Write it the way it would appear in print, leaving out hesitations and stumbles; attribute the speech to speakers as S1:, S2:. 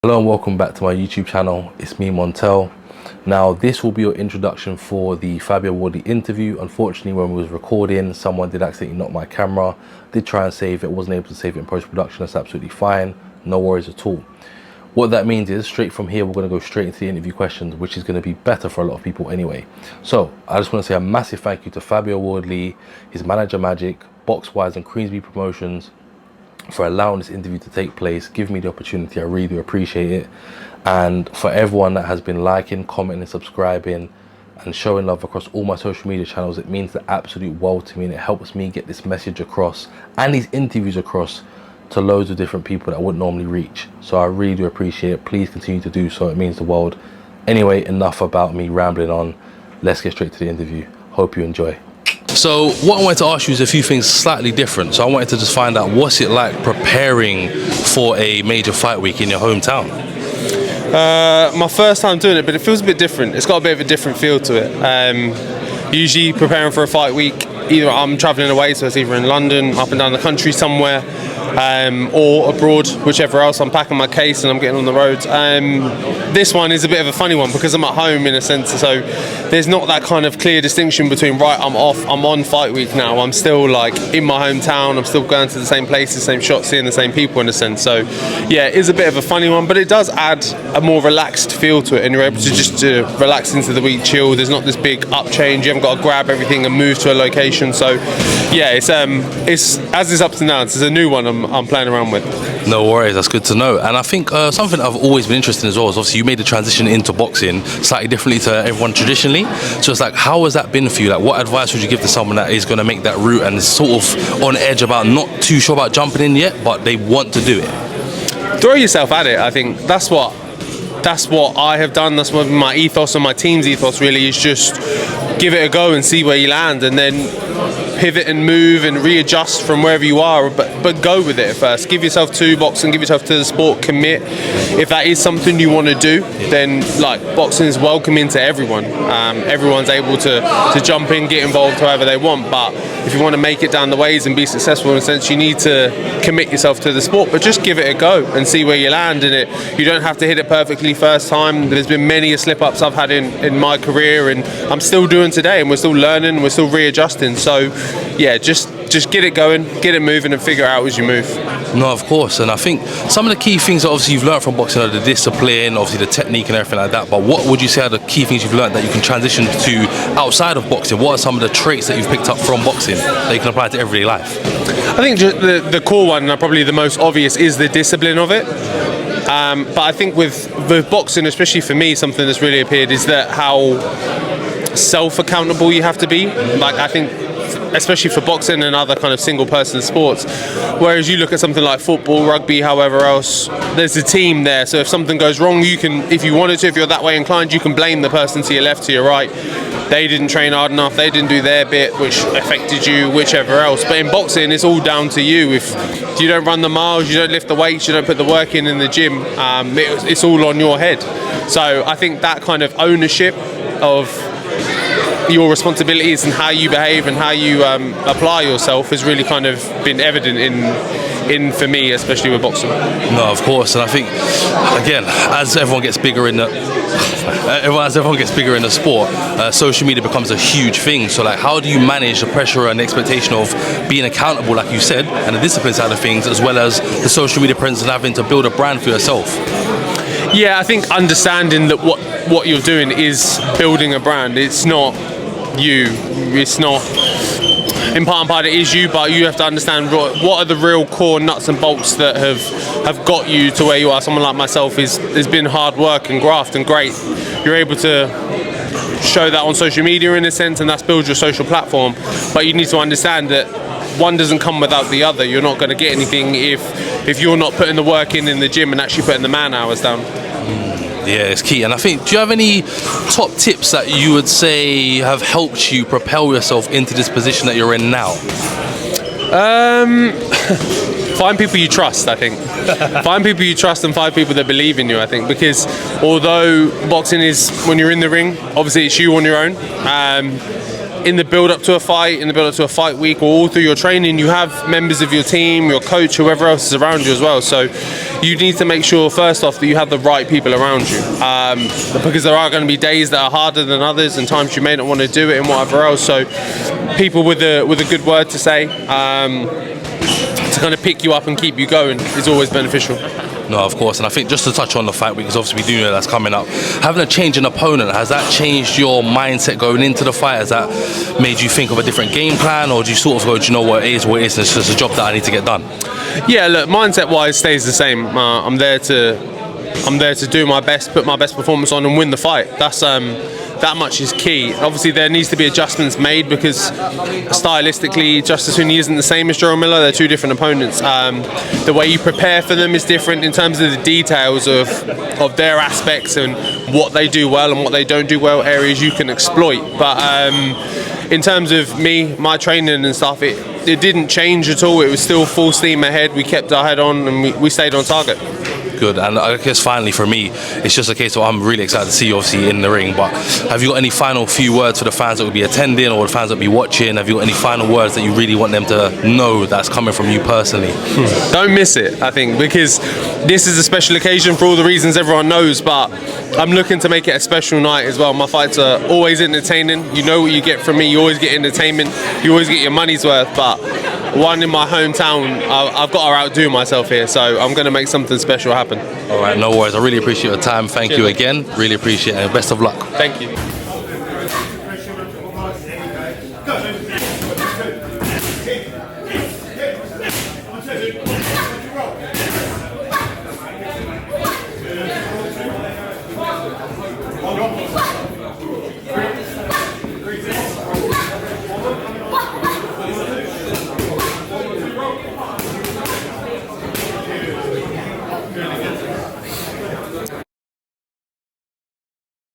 S1: Hello and welcome back to my YouTube channel. It's me, Montel. Now this will be your introduction for the Fabio Wardley interview. Unfortunately, when we was recording, someone did accidentally knock my camera. Did try and save it, wasn't able to save it in post-production. That's absolutely fine, no worries at all. What that means is straight from here we're going to go straight into the interview questions, which is going to be better for a lot of people anyway. So I just want to say a massive thank you to Fabio Wardley, his manager Magic, Boxwise and Queensby Promotions for allowing this interview to take place, giving me the opportunity. I really do appreciate it. And for everyone that has been liking, commenting, subscribing and showing love across all my social media channels, it means the absolute world to me, and it helps me get this message across and these interviews across to loads of different people that I wouldn't normally reach. So I really do appreciate it. Please continue to do so, it means the world. Anyway, enough about me rambling on. Let's get straight to the interview. Hope you enjoy. So what I wanted to ask you is a few things slightly different. So I wanted to just find out, what's it like preparing for a major fight week in your hometown?
S2: My first time doing it, but it feels a bit different. It's got a bit of a different feel to it. Usually preparing for a fight week, either I'm travelling away, so it's either in London, up and down the country somewhere, or abroad, whichever else. I'm packing my case and I'm getting on the road. This one is a bit of a funny one because I'm at home in a sense, so there's not that kind of clear distinction between, right, I'm off, I'm on fight week now, I'm still like in my hometown, I'm still going to the same places, same shots, seeing the same people in a sense. So yeah, it is a bit of a funny one, but it does add a more relaxed feel to it, and you're able to just relax into the week, chill. There's not this big up change, you haven't got to grab everything and move to a location. So yeah, it's as there's ups and downs, there's a new one I'm playing around with.
S1: No worries, that's good to know. And I think something I've always been interested in as well is, obviously you made the transition into boxing slightly differently to everyone traditionally. So it's like, how has that been for you? Like, what advice would you give to someone that is going to make that route and is sort of on edge about, not too sure about jumping in yet, but they want to do it?
S2: Throw yourself at it. I think that's what I have done. That's what my ethos and my team's ethos really is, just give it a go and see where you land, and then pivot and move and readjust from wherever you are, but go with it at first. Give yourself to boxing, give yourself to the sport, commit. If that is something you want to do, then like, boxing is welcoming to everyone. Everyone's able to jump in, get involved however they want, but if you want to make it down the ways and be successful in a sense, you need to commit yourself to the sport, but just give it a go and see where you land in it. You don't have to hit it perfectly first time. There's been many slip-ups I've had in my career, and I'm still doing today, and we're still learning, we're still readjusting. So yeah, just get it going, get it moving, and figure it out as you move.
S1: No, of course. And I think some of the key things that obviously you've learned from boxing are the discipline, obviously the technique and everything like that, but what would you say are the key things you've learned that you can transition to outside of boxing? What are some of the traits that you've picked up from boxing that you can apply to everyday life?
S2: I think the core one, and probably the most obvious, is the discipline of it. But I think with boxing, especially for me, something that's really appeared is that how self-accountable you have to be. Like, I think especially for boxing and other kind of single person sports, whereas you look at something like football, rugby, however else, there's a team there, so if something goes wrong, you can, if you wanted to, if you're that way inclined, you can blame the person to your left, to your right. They didn't train hard enough, they didn't do their bit, which affected you, whichever else. But in boxing, it's all down to you. If you don't run the miles, you don't lift the weights, you don't put the work in the gym, it's all on your head. So I think that kind of ownership of your responsibilities and how you behave and how you apply yourself has really kind of been evident in for me, especially with boxing.
S1: No, of course. And I think, again, as everyone gets bigger in the sport, social media becomes a huge thing. So like, how do you manage the pressure and the expectation of being accountable, like you said, and the discipline side of things, as well as the social media presence and having to build a brand for yourself?
S2: Yeah, I think understanding that what you're doing is building a brand. It's not you. It's not, in part and part it is you, but you have to understand what are the real core nuts and bolts that have got you to where you are. Someone like myself has been hard work and graft, and great. You're able to show that on social media in a sense, and that's build your social platform. But you need to understand that one doesn't come without the other. You're not going to get anything if you're not putting the work in the gym and actually putting the man hours down.
S1: Yeah, it's key. And I think, do you have any top tips that you would say have helped you propel yourself into this position that you're in now?
S2: Find people you trust, I think. Find people you trust and find people that believe in you, I think, because although boxing is, when you're in the ring, obviously it's you on your own. in the build up to a fight, in the build up to a fight week, or all through your training, you have members of your team, your coach, whoever else is around you as well. So you need to make sure first off that you have the right people around you, because there are going to be days that are harder than others, and times you may not want to do it and whatever else. So people with a good word to say, to kind of pick you up and keep you going is always beneficial.
S1: No, of course, and I think just to touch on the fight week, because obviously we do know that's coming up. Having a change in opponent, has that changed your mindset going into the fight? Has that made you think of a different game plan, or do you sort of go, do you know what it is, and it's just a job that I need to get done?
S2: Yeah, look, mindset-wise stays the same. I'm there to do my best, put my best performance on, and win the fight. That's that much is key. Obviously, there needs to be adjustments made because stylistically, Justis Huni isn't the same as Jarrell Miller. They're two different opponents. The way you prepare for them is different in terms of the details of their aspects and what they do well and what they don't do well, areas you can exploit. But in terms of me, my training and stuff, it didn't change at all. It was still full steam ahead. We kept our head on and we stayed on target.
S1: Good, and I guess finally for me, it's just a case of I'm really excited to see you obviously in the ring, but have you got any final few words for the fans that will be attending or the fans that will be watching? Have you got any final words that you really want them to know that's coming from you personally?
S2: Don't miss it, I think, because this is a special occasion for all the reasons everyone knows, but I'm looking to make it a special night as well. My fights are always entertaining. You know what you get from me, you always get entertainment, you always get your money's worth, but one in my hometown, I've got to outdo myself here, so I'm going to make something special happen.
S1: All right, no worries. I really appreciate your time. Thank you again. Really appreciate it, and best of luck.
S2: Thank you.